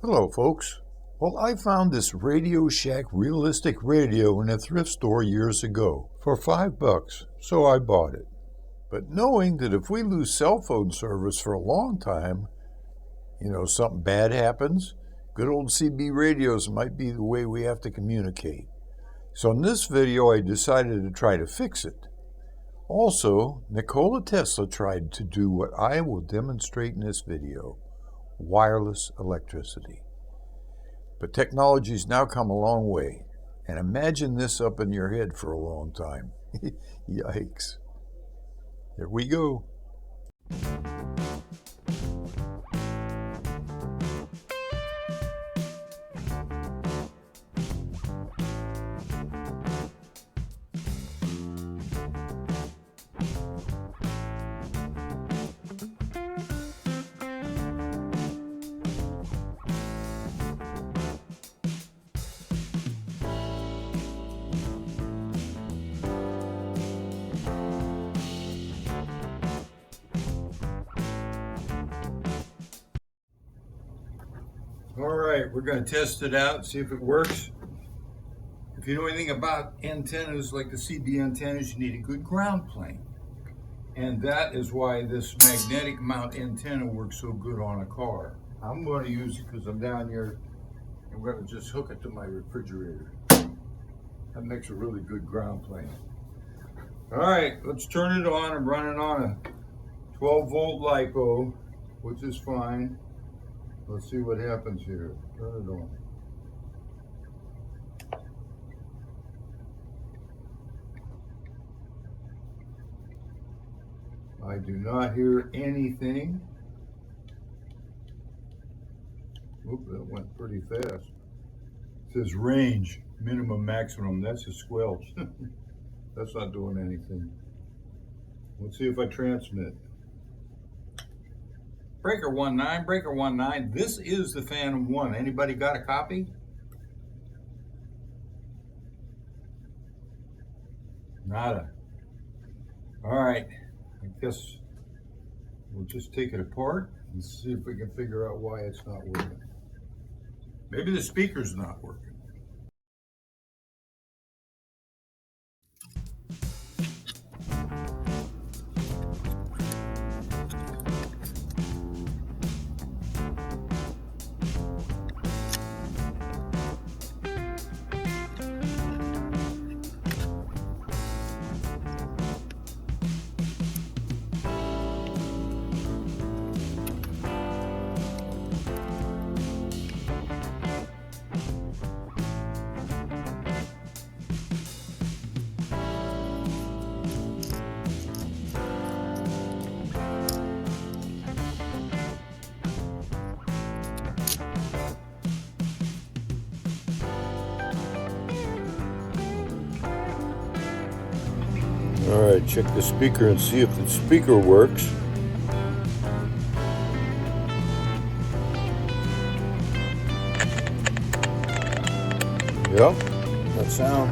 Hello, folks. Well, I found this Radio Shack realistic radio in a thrift store years ago for $5, so I bought it. But knowing that if we lose cell phone service for a long time, something bad happens, good old CB radios might be the way we have to communicate. So in this video, I decided to try to fix it. Also, Nicola Tesla tried to do what I will demonstrate in this video: wireless electricity. But technology's now come a long way, and imagine this up in your head for a long time. Yikes. Here we go. All right, we're going to test it out, see if it works. If you know anything about antennas like the CB antennas, you need a good ground plane. And that is why this magnetic mount antenna works so good on a car. I'm going to use it because I'm down here. I'm going to just hook it to my refrigerator. That makes a really good ground plane. All right, let's turn it on. I'm running on a 12-volt LiPo, which is fine. Let's see what happens here. Turn it on. I do not hear anything. Oop, that went pretty fast. It says range, minimum, maximum. That's a squelch. That's not doing anything. Let's see if I transmit. Breaker 19, breaker 19. This is the Phantom 1. Anybody got a copy? Nada. All right. I guess we'll just take it apart and see if we can figure out why it's not working. Maybe the speaker's not working. All right, check the speaker and see if the speaker works. Yep, that sound.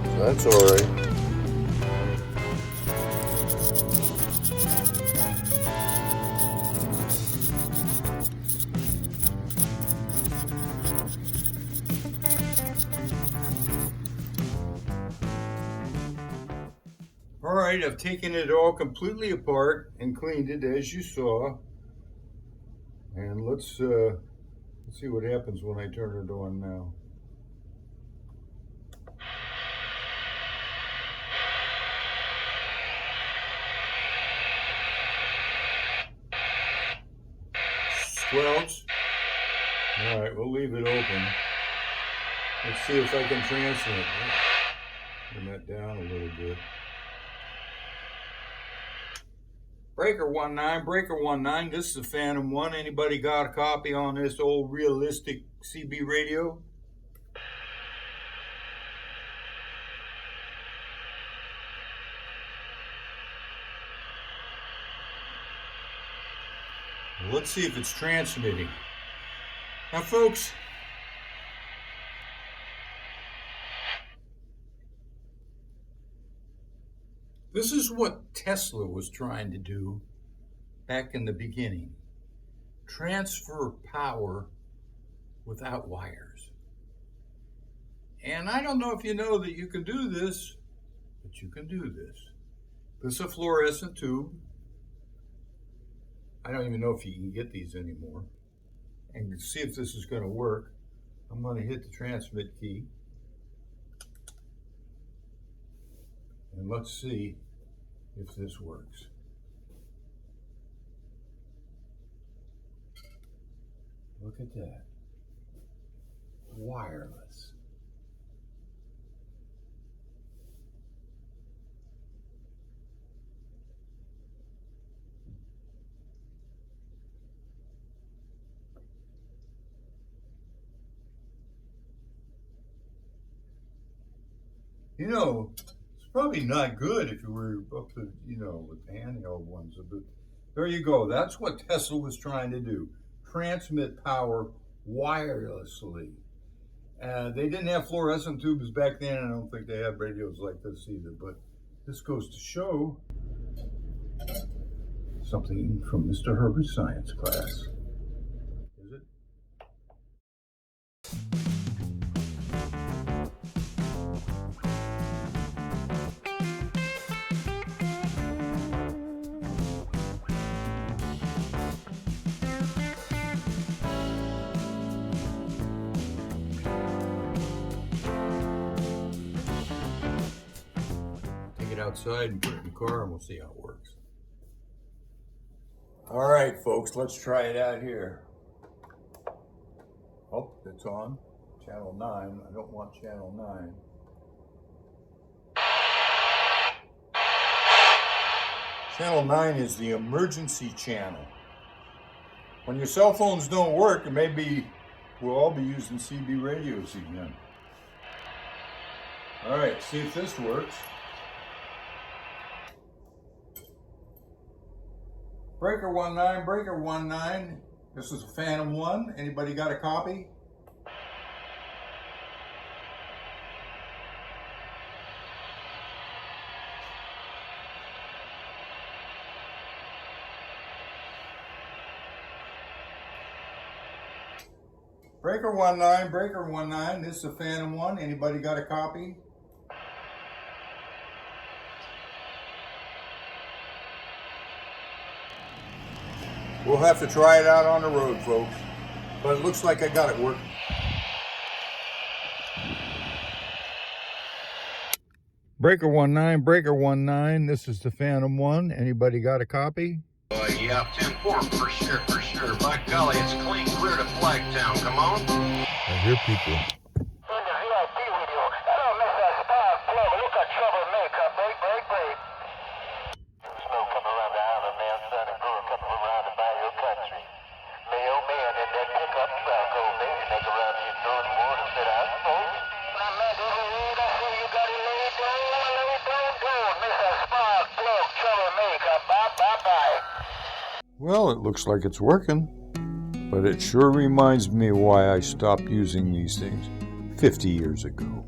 So that's all right. All right, I've taken it all completely apart and cleaned it, as you saw. And let's see what happens when I turn it on now. Squelch. All right, we'll leave it open. Let's see if I can transmit. Turn that down a little bit. Breaker 19, breaker 19. This is the Phantom 1. Anybody got a copy on this old realistic CB radio? Let's see if it's transmitting. Now, folks, this is what Tesla was trying to do back in the beginning. Transfer power without wires. And I don't know if you know that you can do this, but you can do this. This is a fluorescent tube. I don't even know if you can get these anymore. And see if this is going to work. I'm going to hit the transmit key. And let's see if this works. Look at that. Wireless. You know, it's probably not good if you were up to, with the handheld ones, but there you go. That's what Tesla was trying to do. Transmit power wirelessly. They didn't have fluorescent tubes back then. I don't think they had radios like this either, but this goes to show something from Mr. Herbert's science class. Is it? Outside and put it in the car and we'll see how it works. All right, folks, let's try it out here. Oh, it's on. Channel 9. I don't want channel 9. Channel 9 is the emergency channel. When your cell phones don't work, and maybe we'll all be using CB radios again. All right, see if this works. Breaker 19, breaker 19. This is a Phantom 1. Anybody got a copy? Breaker 19, breaker 19. This is a Phantom 1. Anybody got a copy? We'll have to try it out on the road, folks. But it looks like I got it working. Breaker 19, breaker 19. This is the Phantom 1. Anybody got a copy? Yeah, 10-4 for sure. By golly, it's clean clear to Flagtown. Come on. I hear people. In the VIP video, I don't miss that spark plug. Look at troublemaker. Break. Smoke coming around the island, man. Son and brewer coming around the bayou country. Me, oh man, in that pickup truck, old baby nigga around here throwing more than said I spoke. My man, I see you got it laid down. Miss that spark plug, troublemaker. Bye. Well, it looks like it's working. But it sure reminds me why I stopped using these things 50 years ago.